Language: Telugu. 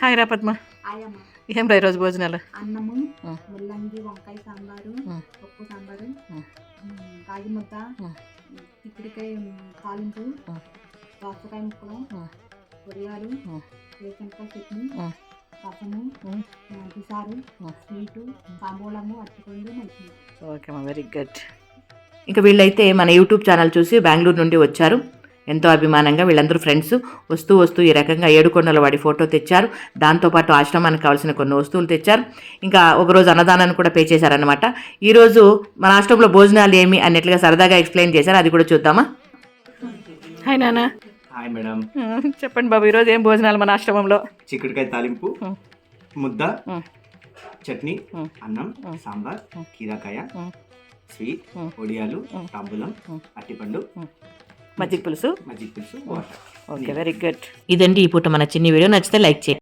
హాయ్ రా పద్మ. ఏం రా ఈరోజు భోజనాలు? అన్నము, ముల్లంగి వంకాయ సాంబారు, పప్పు సాంబారు, రాగి ముద్ద, చిక్కుడికాయ తాలింపు, దోసకాయ ముక్కలు, పొడియాలు, వేసనకాయ చట్నీ, రసము, పిసారు, స్వీటు, తాంబూలము, అరటిపండు, మంచిది. ఓకే అమ్మా, వెరీ గుడ్. ఇంకా వీళ్ళైతే మన యూట్యూబ్ ఛానల్ చూసి బెంగళూరు నుండి వచ్చారు. ఎంతో అభిమానంగా వీళ్ళందరూ ఫ్రెండ్స్ వస్తూ ఈ రకంగా ఏడుకొండల వాడి ఫోటో తెచ్చారు. దాంతోపాటు ఆశ్రమానికి కావాల్సిన కొన్ని వస్తువులు తెచ్చారు. ఇంకా ఒకరోజు అన్నదానాన్ని కూడా పే చేశారనమాట. ఈరోజు మన ఆశ్రమంలో భోజనాలు ఏమి అన్నట్లుగా సరదాగా ఎక్స్ప్లెయిన్ చేశారు, అది కూడా చూద్దామా. హాయ్ నాన్న. Hi madam. చెప్పండి బాబు, ఈరోజు ఏం భోజనాలు మన ఆశ్రమంలో? చిక్కుడుకాయ తాలింపు, ముద్ద, చట్నీ, అన్నం, సాంబార్, కీరాకాయ, స్వీట్, ఒడియాలు, తాంబూలం, అరటిపండు, మజ్జిగ పులుసు, వాటర్. Okay, very good. ఇదండి ఈ పూట మన చిన్ని వీడియో. నచ్చితే లైక్ చేయండి.